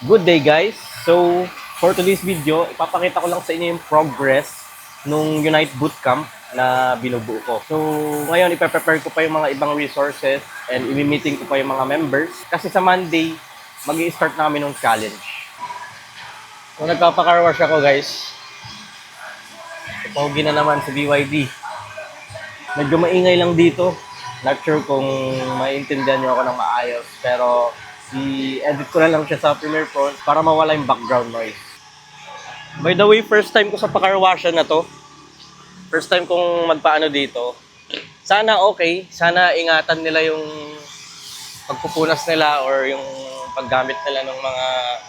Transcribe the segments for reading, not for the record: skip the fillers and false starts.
Good day guys! So, for today's video, ipapakita ko lang sa inyo yung progress nung Unite Bootcamp na binubuo ko. So, ngayon ipe-prepare ko pa yung mga ibang resources and i-meeting ko pa yung mga members. Kasi sa Monday, mag-i-start na kami nung challenge. So, nagpapa-car wash ako guys. Pogi na naman sa BYD. Medyo maingay lang dito. Not sure kung maintindihan nyo ako ng maayos. Pero, i-edit ko na lang siya sa Premiere Pro para mawala yung background noise. By the way, first time ko sa pakarwashan na to. First time kong magpaano dito. Sana okay. Sana ingatan nila yung pagpupunas nila or yung paggamit nila ng mga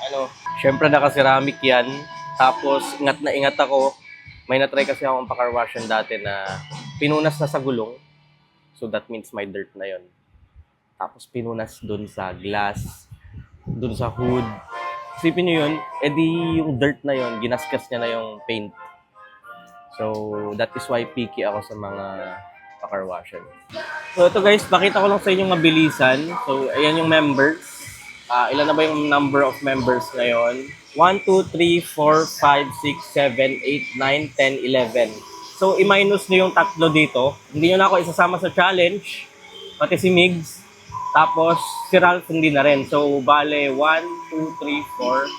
ano. Syempre naka-ceramic yan. Tapos ingat na ingat ako. May na-try kasi akong pakarwashan dati na pinunas na sa gulong. So that means may dirt na yon. Tapos pinunas dun sa glass, dun sa hood. Isipin nyo yun, edi yung dirt na yun, ginasgas niya na yung paint. So, that is why picky ako sa mga pakarwashan. So, ito guys, pakita ko lang sa inyo mabilisan. So, ayan yung members. Ilan na ba yung number of members ngayon? 1, 2, 3, 4, 5, 6, 7, 8, 9, 10, 11. So, i-minus nyo yung tatlo dito. Hindi nyo na ako isasama sa challenge. Pati si Migs. Tapos, si Ralph hindi na rin. So, bale, 1, 2, 3, 4,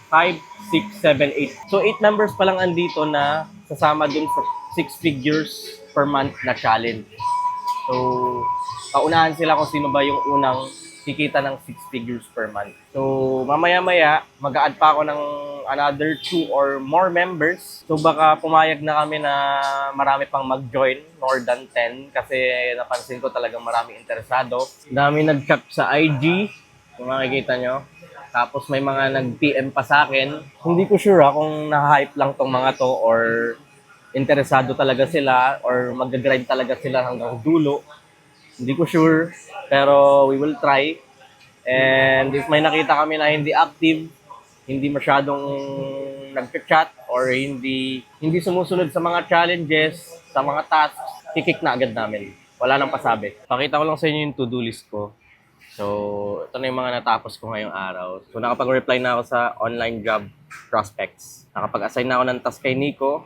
5, 6, 7, 8. So, 8 members pa lang andito na sasama dun sa 6 figures per month na challenge. So, paunahan sila kung sino ba yung unang kikita ng 6 figures per month. So, mamaya-maya, mag-a-add pa ako ng another 2 or more members. So, baka pumayag na kami na marami pang mag-join, more than 10, kasi napansin ko talagang maraming interesado. Dami nag-chat sa IG, kung makikita nyo. Tapos may mga nag-PM pa sa akin. Hindi ko sure kung na-hype lang tong mga to or interesado talaga sila or mag-grind talaga sila hanggang dulo. Hindi ko sure, pero we will try. And if may nakita kami na hindi active, hindi masyadong nag-chat or hindi sumusunod sa mga challenges, sa mga tasks, kikik na agad namin. Wala nang pasabi. Pakita ko lang sa inyo yung to-do list ko. So, ito na yung mga natapos ko ngayong araw. So, nakapag-reply na ako sa online job prospects. Nakapag-assign na ako ng task kay Nico.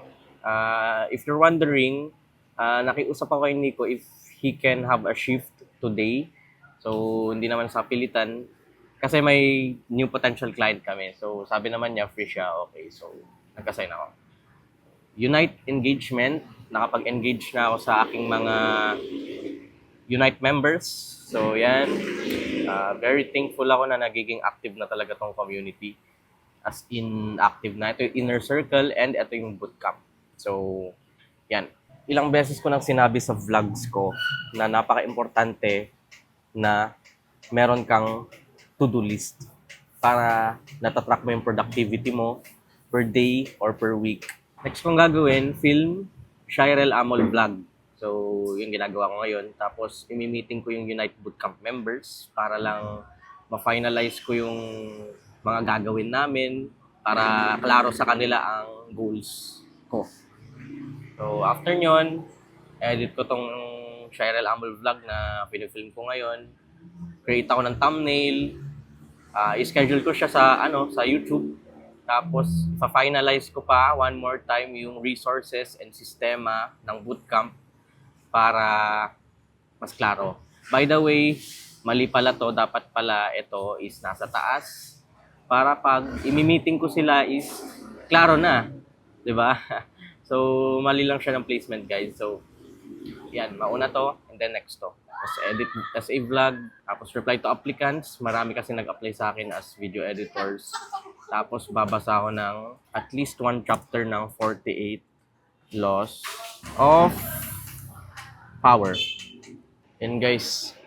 If you're wondering, nakiusap ako kay Nico if he can have a shift today. So, hindi naman sa pilitan. Kasi may new potential client kami. So, sabi naman niya, free siya. Okay, so, nag-assign ako. Unite engagement. Nakapag-engage na ako sa aking mga Unite members. So, yan. Very thankful ako na nagiging active na talaga tong community. As in, active na. Ito yung inner circle and ito yung bootcamp. So, yan. Ilang beses ko nang sinabi sa vlogs ko na napaka-importante na meron kang to-do list para natatrack mo yung productivity mo per day or per week. Next kong gagawin, film Shirel Amol Vlog. So, yung ginagawa ko ngayon. Tapos, imi-meeting ko yung Unite Bootcamp members para lang ma-finalize ko yung mga gagawin namin para klaro sa kanila ang goals ko. So, after nyon, edit ko tong Shirel Amol Vlog na pinifilm ko ngayon. Create ako ng thumbnail. I-schedule ko siya sa YouTube. Tapos, pa-finalize ko pa one more time yung resources and sistema ng bootcamp para mas klaro. By the way, mali pala to, dapat pala ito is nasa taas para pag imi-meeting ko sila is klaro na, 'di ba? So, mali lang siya ng placement, guys. So, yan, mauna to and then next to. Tapos edit as a vlog, tapos reply to applicants. Marami kasi nag-apply sa akin as video editors. Tapos babasa ako ng at least one chapter ng 48 laws of power. Yan guys,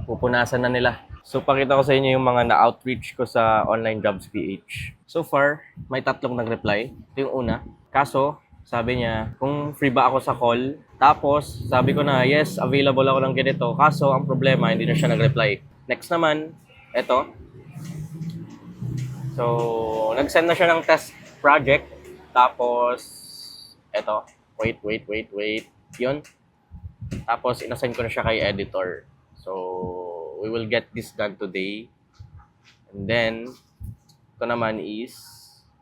pupunasan na nila. So pakita ko sa inyo yung mga na-outreach ko sa Online Jobs PH. So far, may 3 nag-reply. Ito yung una. Kaso, sabi niya, kung free ba ako sa call. Tapos, sabi ko na, yes, available ako ng ganito. Kaso, ang problema, hindi na siya nag-reply. Next naman, eto. So, nag-send na siya ng test project. Tapos, eto. Wait. Yun. Tapos, inassign ko na siya kay editor. So, we will get this done today. And then, Ito naman is,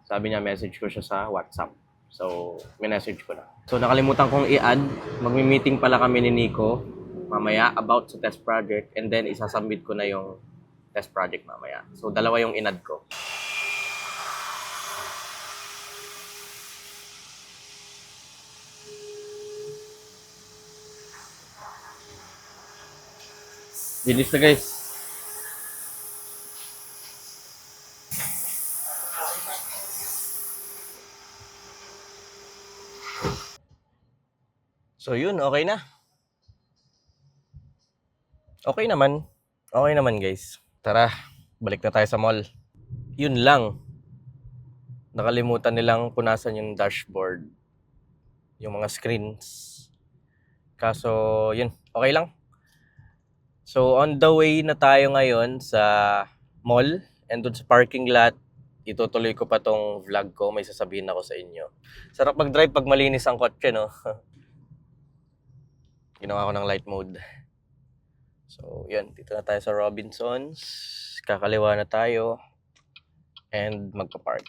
sabi niya message ko siya sa WhatsApp. So, message ko na. So, nakalimutan kong i-add. Magmi-meeting pala kami ni Nico mamaya about sa test project and then isasubmit ko na yung test project mamaya. So, dalawa yung in-add ko. Bilis na guys. So yun, okay na. Okay naman. Okay naman guys. Tara, balik na tayo sa mall. Yun lang. Nakalimutan nilang punasan yung dashboard. Yung mga screens. Kaso, yun. Okay lang. So, on the way na tayo ngayon sa mall and dun sa parking lot. Itutuloy ko pa tong vlog ko. May sasabihin ako sa inyo. Sarap mag-drive pag malinis ang kotse, no? Ginawa ko ng light mode. So, yun. Dito na tayo sa Robinsons. Kakaliwa na tayo. And magpa-park.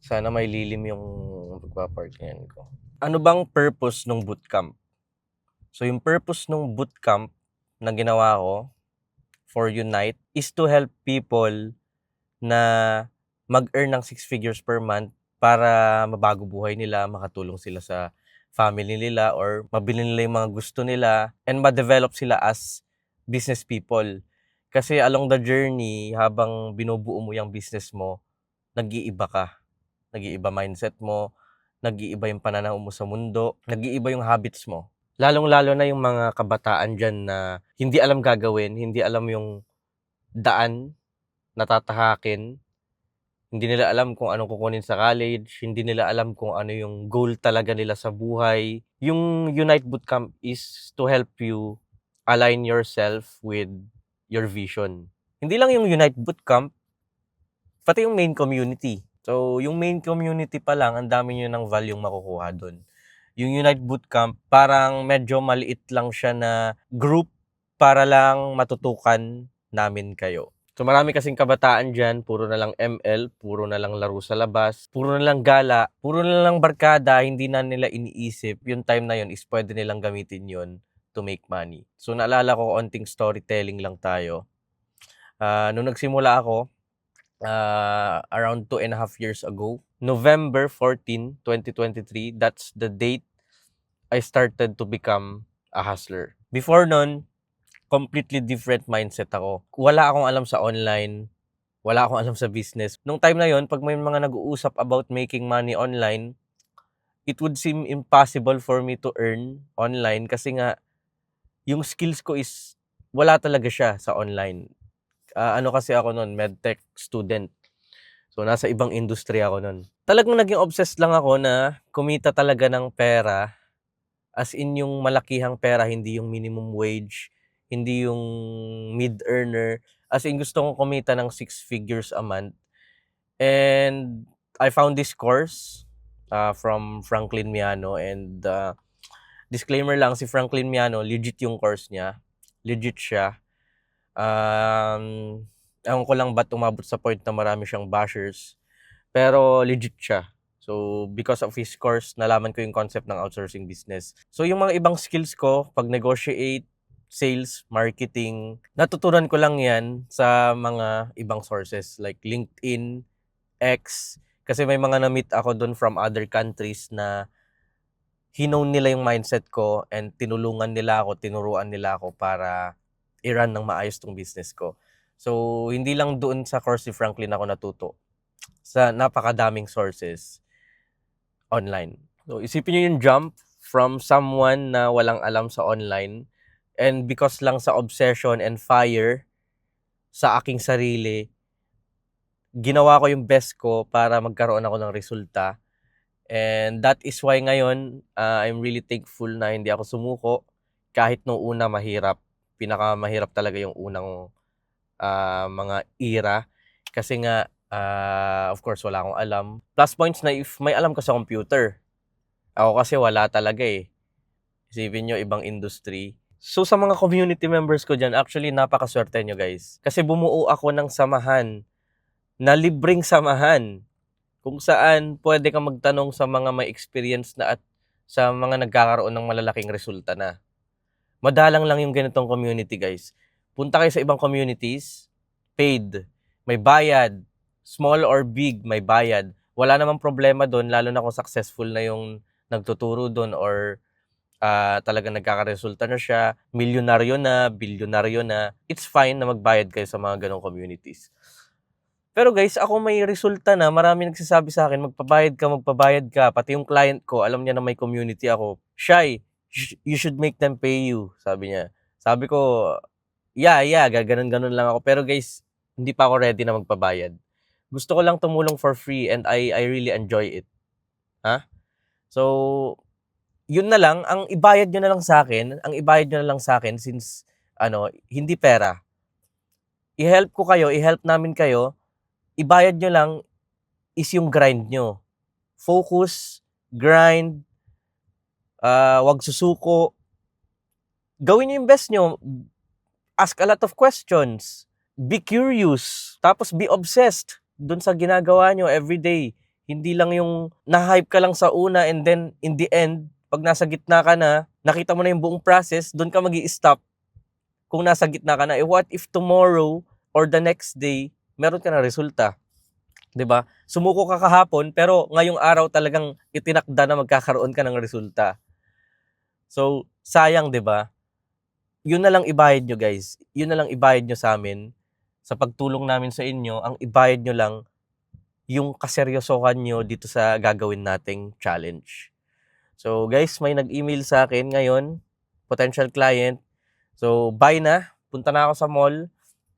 Sana may lilim yung pagpa-park ngayon ko. Ano bang purpose ng bootcamp? So, yung purpose ng bootcamp na ginawa ko for Unite is to help people na mag-earn ng 6 figures per month para mabago buhay nila, makatulong sila sa family nila or mabili nila yung mga gusto nila and ma-develop sila as business people. Kasi along the journey, habang binubuo mo yung business mo, nag-iiba ka. Nag-iiba mindset mo, nag-iiba yung pananaw mo sa mundo, nag-iiba yung habits mo. Lalong-lalo na yung mga kabataan dyan na hindi alam gagawin, hindi alam yung daan na tatahakin, hindi nila alam kung anong kukunin sa college, hindi nila alam kung ano yung goal talaga nila sa buhay. Yung Unite Bootcamp is to help you align yourself with your vision. Hindi lang yung Unite Bootcamp, pati yung main community. So, yung main community pa lang, ang dami nyo ng value makukuha doon. Yung Unite Bootcamp, parang medyo maliit lang siya na group para lang matutukan namin kayo. So, marami kasing kabataan dyan, puro na lang ML, puro na lang laro sa labas, puro na lang gala, puro na lang barkada, hindi na nila iniisip. Yung time na yun is pwede nilang gamitin yun to make money. So, naalala ko, onting storytelling lang tayo. Nung nagsimula ako, around 2.5 years ago. November 14, 2023, that's the date I started to become a hustler. Before nun, completely different mindset ako. Wala akong alam sa online, wala akong alam sa business. Nung time na yon, pag may mga nag-uusap about making money online, it would seem impossible for me to earn online kasi nga, yung skills ko is wala talaga siya sa online. Ano kasi ako nun, medtech student. So, nasa ibang industry ako nun. Talagang naging obsessed lang ako na kumita talaga ng pera. As in yung malakihang pera, hindi yung minimum wage, hindi yung mid-earner. As in gusto kong kumita ng 6 figures a month. And I found this course from Franklin Miano. And disclaimer lang, si Franklin Miano, legit yung course niya. Legit siya. Ewan ko lang ba't umabot sa point na marami siyang bashers. Pero legit siya. So, because of his course, nalaman ko yung concept ng outsourcing business. So, yung mga ibang skills ko, pag-negotiate, sales, marketing, natutunan ko lang yan sa mga ibang sources like LinkedIn, X. Kasi may mga na-meet ako dun from other countries na hinown nila yung mindset ko and tinulungan nila ako, tinuruan nila ako para i-run ng maayos tong business ko. So, hindi lang doon sa course ni Franklin ako natuto. Sa napakadaming sources online. So, isipin nyo yung jump from someone na walang alam sa online and because lang sa obsession and fire sa aking sarili, ginawa ko yung best ko para magkaroon ako ng resulta. And that is why ngayon, I'm really thankful na hindi ako sumuko kahit nung una mahirap. Pinakamahirap talaga yung unang mga era. Kasi nga, of course, wala akong alam. Plus points na if may alam ka sa computer. Ako kasi wala talaga eh. Isipin nyo, ibang industry. So sa mga community members ko dyan, actually napakaswerte nyo guys. Kasi bumuo ako ng samahan, na libreng samahan, kung saan pwede kang magtanong sa mga may experience na at sa mga nagkakaroon ng malalaking resulta na. Madalang lang yung ganitong community guys. Punta kayo sa ibang communities, paid, may bayad, small or big, may bayad. Wala namang problema doon, lalo na kung successful na yung nagtuturo doon or talagang nagkakaresulta na siya, milyonaryo na, bilyonaryo na. It's fine na magbayad kayo sa mga ganong communities. Pero guys, ako may resulta na, marami nagsasabi sa akin, magpabayad ka. Pati yung client ko, alam niya na may community ako. Shy, you should make them pay you, sabi niya. Sabi ko, yeah, gaganon-ganon lang ako. Pero guys, hindi pa ako ready na magpabayad. Gusto ko lang tumulong for free and I really enjoy it. Ha? So, yun na lang, ang ibayad nyo na lang sa akin since, hindi pera. I-help namin kayo, ibayad nyo lang is yung grind nyo. Focus, grind, wag susuko. Gawin nyo yung best nyo. Ask a lot of questions. Be curious. Tapos be obsessed dun sa ginagawa nyo everyday. Hindi lang yung na-hype ka lang sa una and then in the end, pag nasa gitna ka na, nakita mo na yung buong process, dun ka magi-stop. Kung nasa gitna ka na, what if tomorrow or the next day, meron ka na resulta? 'Di ba? Sumuko ka kahapon pero ngayong araw talagang itinakda na magkakaroon ka ng resulta. So, sayang 'di ba? 'Yun na lang ibayad nyo guys. 'Yun na lang ibayad nyo sa amin. Sa pagtulong namin sa inyo, ang ibayad nyo lang yung kaseryosohan nyo dito sa gagawin nating challenge. So guys, may nag-email sa akin ngayon, potential client. So bye na, punta na ako sa mall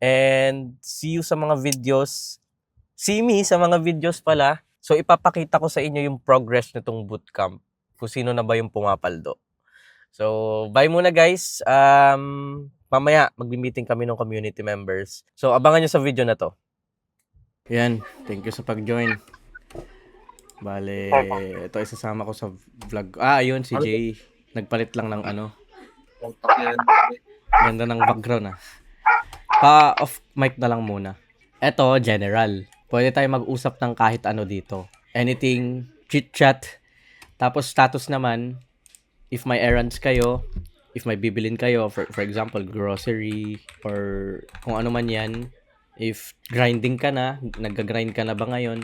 and see you sa mga videos. See me sa mga videos pala. So ipapakita ko sa inyo yung progress nitong bootcamp. Kung sino na ba yung pumapaldo. So bye muna guys. Mamaya magbi-meeting kami ng community members. So abangan nyo sa video na to. Yan, thank you sa pag-join. Bale, ito isasama ko sa vlog. Ayun si Jay. Nagpalit lang ng ano. Ganda ng background Pa-off mic na lang muna. Ito, general. Pwede tayo mag-usap ng kahit ano dito. Anything, chit-chat. Tapos status naman, if may errands kayo, if may bibilin kayo, for example, grocery, or kung ano man yan, if grinding ka na, nag-grind ka na ba ngayon,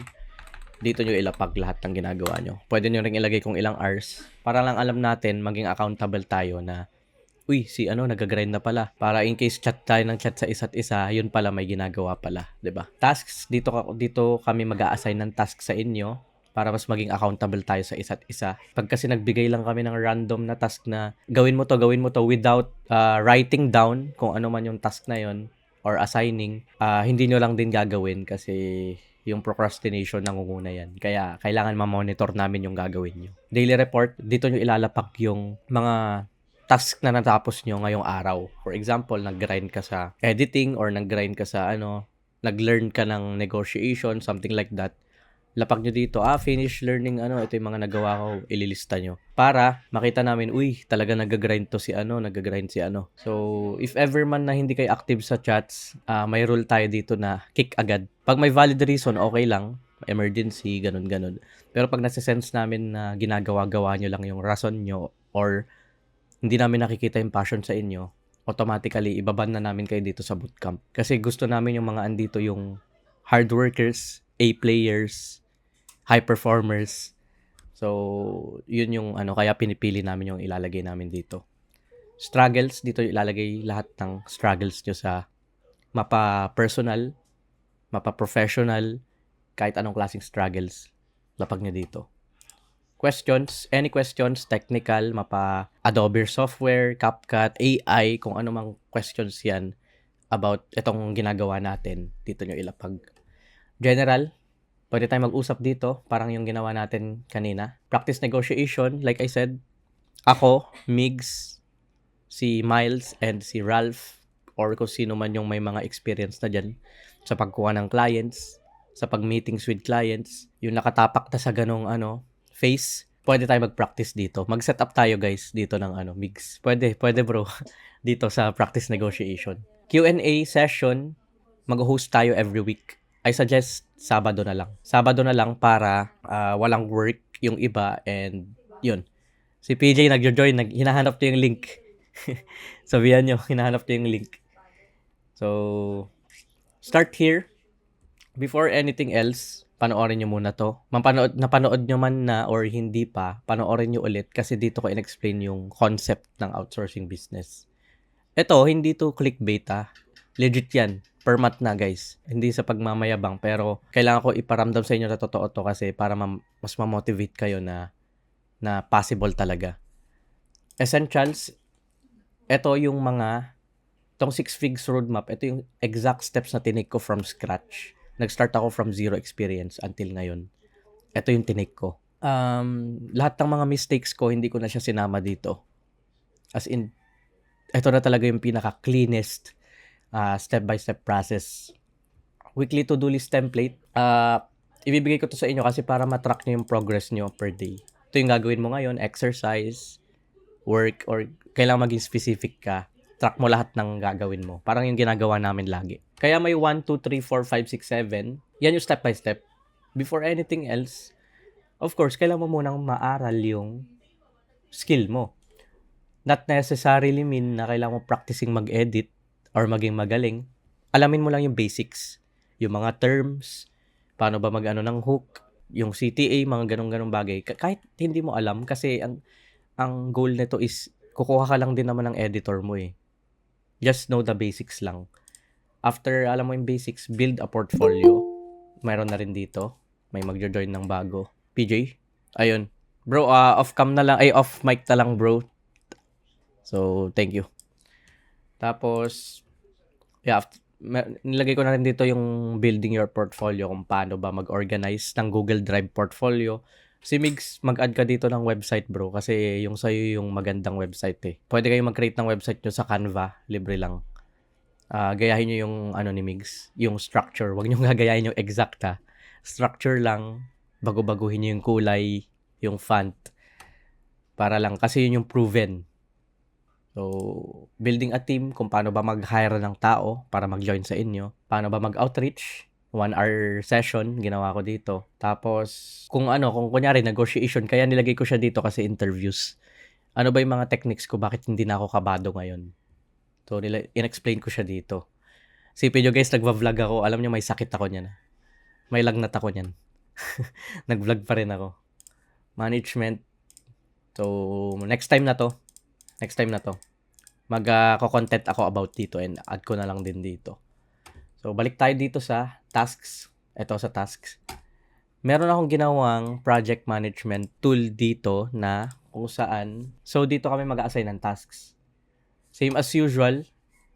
dito nyo ilapag lahat ng ginagawa nyo. Pwede nyo ring ilagay kung ilang hours para lang alam natin, maging accountable tayo na uy, si nag-grind na pala. Para in case chat tayo ng chat sa isa't isa, yun pala may ginagawa pala, 'di ba? Tasks dito kami mag-a-assign ng task sa inyo para mas maging accountable tayo sa isa't isa. Pag kasi nagbigay lang kami ng random na task na gawin mo to without writing down kung ano man yung task na yon or assigning, hindi nyo lang din gagawin kasi yung procrastination nangunguna yan. Kaya kailangan ma-monitor namin yung gagawin nyo. Daily report, dito nyo ilalapak yung mga task na natapos nyo ngayong araw. For example, nag-grind ka sa editing or nag-grind ka sa nag-learn ka ng negotiation, something like that. Lapag nyo dito, finish learning ito yung mga nagawa ko, ililista nyo. Para makita namin, uy, talaga nag-grind to si nag-grind si So, if ever man na hindi kayo active sa chats, may rule tayo dito na kick agad. Pag may valid reason, okay lang. Emergency, ganun-ganun. Pero pag nasa-sense namin na ginagawa-gawa nyo lang yung rason nyo or hindi namin nakikita yung passion sa inyo, automatically, ibaban na namin kayo dito sa bootcamp. Kasi gusto namin yung mga andito yung hard workers, A players, high performers. So, yun yung kaya pinipili namin yung ilalagay namin dito. Struggles, dito ilalagay lahat ng struggles nyo sa mapa-personal, mapa-professional, kahit anong klaseng struggles, lapag nyo dito. Questions, any questions, technical, mapa-Adobe software, CapCut, AI, kung ano mang questions yan about itong ginagawa natin, dito nyo ilapag. General, pwede tayo mag-usap dito, parang yung ginawa natin kanina. Practice negotiation, like I said, ako, Migs, si Miles, and si Ralph, or kung sino man yung may mga experience na dyan sa pagkuha ng clients, sa pag-meetings with clients, yung nakatapak na sa ganong face, pwede tayo mag-practice dito. Mag-set up tayo guys dito ng Migs. Pwede bro. Dito sa practice negotiation. Q&A session, mag-host tayo every week. I suggest Sabado na lang. Sabado na lang para walang work yung iba and yun. Si PJ nagjo-join, hinahanap niya yung link. Sabihan nyo, hinahanap niya yung link. So, start here. Before anything else, panoorin nyo muna to. Napanood nyo man na or hindi pa, panoorin nyo ulit kasi dito ko in-explain yung concept ng outsourcing business. Ito, hindi to clickbait Legit yan. Per month na guys. Hindi sa pagmamayabang pero kailangan ko iparamdam sa inyo na totoo to kasi para mas ma-motivate kayo na possible talaga. Essentials, ito yung itong 6 Figs roadmap, ito yung exact steps na tinake ko from scratch. Nag-start ako from zero experience until ngayon. Ito yung tinake ko. Lahat ng mga mistakes ko, hindi ko na siya sinama dito. As in, ito na talaga yung pinaka-cleanest step-by-step process. Weekly to-do list template. Ibibigay ko to sa inyo kasi para matrack nyo yung progress nyo per day. Ito yung gagawin mo ngayon, exercise, work, or kailangan maging specific ka. Track mo lahat ng gagawin mo. Parang yung ginagawa namin lagi. Kaya may 1, 2, 3, 4, 5, 6, 7. Yan yung step-by-step. Before anything else, of course, kailangan mo munang maaral yung skill mo. Not necessarily mean na kailangan mo practicing mag-edit or maging magaling. Alamin mo lang yung basics. Yung mga terms, paano ba mag-ano ng hook, yung CTA, mga ganong-ganong bagay. Kahit hindi mo alam kasi ang goal nito is kukuha ka lang din naman ng editor mo eh. Just know the basics lang. After alam mo yung basics, build a portfolio. Mayroon na rin dito. May magjo-join ng bago. PJ? Ayun. Bro, off mic na lang bro. So, thank you. Tapos, nilagay ko na rin dito yung building your portfolio kung paano ba mag-organize ng Google Drive portfolio. Si Migs, mag-add ka dito ng website bro kasi yung sa'yo yung magandang website eh. Pwede kayong mag-create ng website nyo sa Canva, libre lang. Gayahin nyo yung ni Migs, yung structure. Huwag nyo gagayahin yung exact Structure lang, bago-baguhin nyo yung kulay, yung font. Para lang, kasi yun yung proven. So, building a team, kung paano ba mag-hire ng tao para mag-join sa inyo. Paano ba mag-outreach, 1-hour session, ginawa ko dito. Tapos, kung kunyari, negotiation, kaya nilagay ko siya dito kasi interviews. Ano ba yung mga techniques ko, bakit hindi na ako kabado ngayon? So, in-explain ko siya dito. Sipin nyo guys, nagva-vlog ako, alam nyo may sakit ako niyan. May lagnat ako niyan. Nag-vlog pa rin ako. Management. So, next time na to, mag-content ako about dito and add ko na lang din dito. So, balik tayo dito sa tasks. Ito sa tasks. Meron akong ginawang project management tool dito na kung saan. So, dito kami mag-assign ng tasks. Same as usual.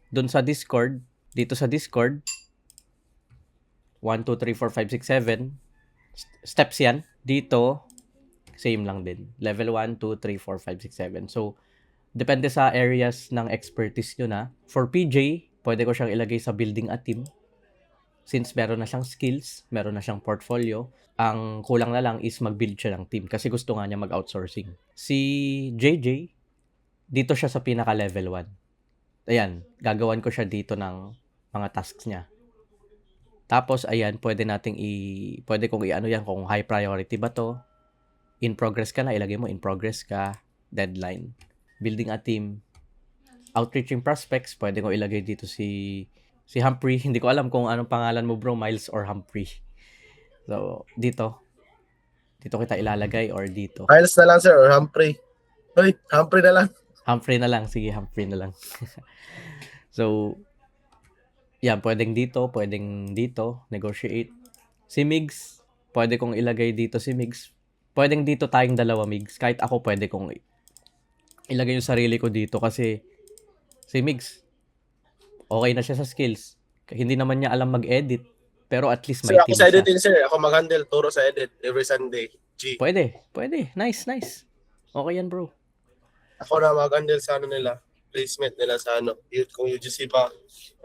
Doon sa Discord. Dito sa Discord. 1, 2, 3, 4, 5, 6, 7. Steps yan. Dito, same lang din. Level 1, 2, 3, 4, 5, 6, 7. So, depende sa areas ng expertise nyo na. For PJ, pwede ko siyang ilagay sa building a team. Since meron na siyang skills, meron na siyang portfolio, ang kulang na lang is mag-build siya ng team kasi gusto nga niya mag-outsourcing. Si JJ, dito siya sa pinaka-level 1. Ayan, gagawan ko siya dito ng mga tasks niya. Tapos, ayan, pwede kong i-ano yan kung high priority ba to. In progress ka na, ilagay mo in progress ka, deadline. Building a team, outreaching prospects, pwede ko ilagay dito si Humphrey. Hindi ko alam kung anong pangalan mo bro, Miles or Humphrey. So, dito kita ilalagay or dito. Miles na lang sir or Humphrey. Hoy, Humphrey na lang. Humphrey na lang, sige Humphrey na lang. So, yan, pwedeng dito, negotiate. Si Migs, pwede kong ilagay dito si Migs. Pwedeng dito tayong dalawa Migs. Kahit ako pwede kong ilagay yung sarili ko dito kasi si Migs, okay na siya sa skills. Hindi naman niya alam mag-edit, pero at least may Sir, team ako sa siya. editing sir. Ako mag-handle, turo sa edit every Sunday. G. Pwede. Nice. Okay yan bro. Ako na mag-handle sa nila. Placement nila sa kung UGC ba,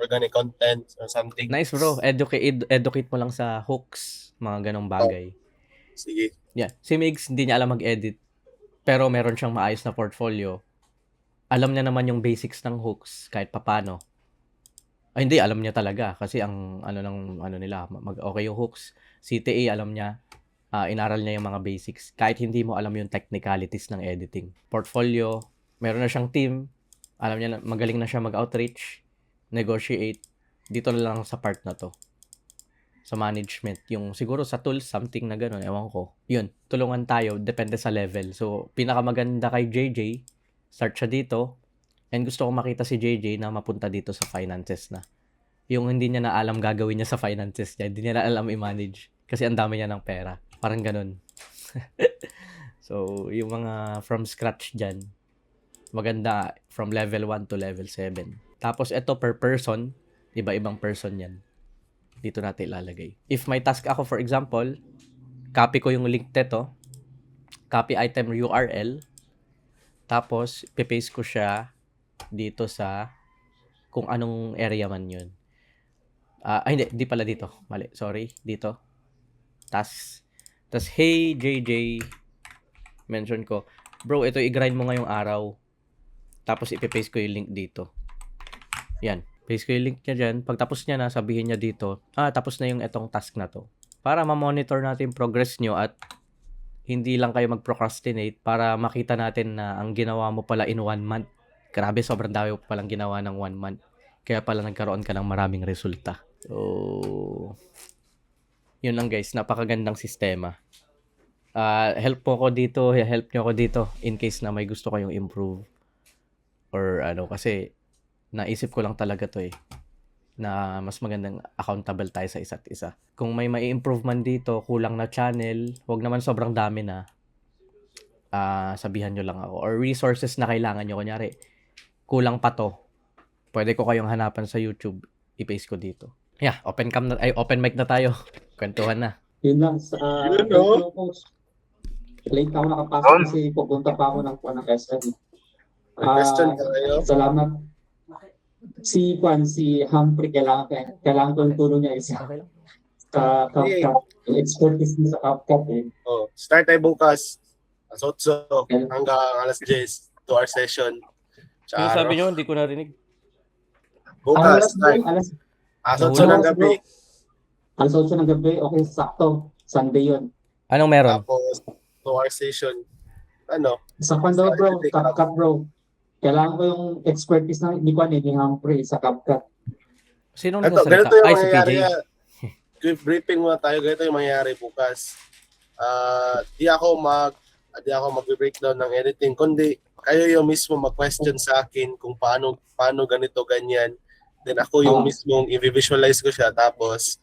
organic content or something. Nice bro. Educate mo lang sa hooks, mga ganong bagay. Sige. Yeah. Si Migs, hindi niya alam mag-edit. pero meron siyang maayos na portfolio. Alam niya naman yung basics ng hooks kahit papano. Ay, hindi, alam niya talaga kasi ang nila, okay yung hooks. CTA alam niya, inaral niya yung mga basics kahit hindi mo alam yung technicalities ng editing. Portfolio, meron na siyang team, alam niya na magaling na siya mag-outreach, negotiate. Dito na lang sa part na to. Sa management, yung siguro sa tools, something na gano'n, ewan ko. Yun, tulungan tayo, depende sa level. So, pinakamaganda kay JJ, start siya dito, and gusto ko makita si JJ na mapunta dito sa finances na. Yung hindi niya na alam gagawin niya sa finances niya, hindi niya na alam i-manage. Kasi ang dami niya ng pera. Parang ganun. So, yung mga from scratch dyan, maganda from level 1 to level 7. Tapos, ito per person, iba-ibang person yan. Dito natin ilalagay. If may task ako, for example, copy ko yung link nito, copy item URL, tapos, pipaste ko siya dito sa kung anong area man yun. Hindi pala dito. Mali, sorry. Dito. Tas, hey, JJ, mention ko, bro, ito i-grind mo ngayong araw. Tapos, ipipaste ko yung link dito. Yan. Paste ko yung link niya dyan. Pagtapos niya na, sabihin niya dito, tapos na yung etong task na to. Para ma-monitor natin progress nyo at hindi lang kayo mag-procrastinate para makita natin na ang ginawa mo pala in 1 month. Grabe, sobrang dami mo palang ginawa ng 1 month. Kaya pala nagkaroon ka ng maraming resulta. So, yun lang guys. Napakagandang sistema. Help nyo ako dito in case na may gusto kayong improve. Or kasi naisip ko lang talaga to na mas magandang accountable tayo sa isa't isa. Kung may mai-improve man dito, kulang na channel, wag naman sobrang dami na, sabihan nyo lang ako. Or resources na kailangan nyo. Kunyari, kulang pa to. Pwede ko kayong hanapan sa YouTube. I-paste ko dito. Yeah, open mic na tayo. Kwentuhan na. Yun lang sa Yun, no? coach. Late ako nakapasok kasi pupunta pa ako ng SM. May question ka kayo? Salamat. Si Humphrey, kailangan ko yung tulong niya isa Okay lang. sa CapCut. Expertise niya sa CapCut Start tayo bukas. Alas 8 hanggang alas 10. 2-hour session. Ano sabi nyo? Hindi ko narinig. Bukas, start. Alas Alas 8 ng gabi. Alas 8 ng gabi, okay, sakto. Sunday yun. Anong meron? Tapos, 2-hour session. Sa daw bro, CapCut bro. Kailangan ko yung expertise ni Humphrey sa CapCut. Sinong Ganito nagsasalita? yung Ay, si PJ. mangyayari. Quick briefing muna tayo. Ganito yung mangyayari bukas. Di ako mag-breakdown ng editing, kundi kayo yung mismo mag-question sa akin kung paano ganito, ganyan. Then ako yung mismong i-visualize ko siya. Tapos,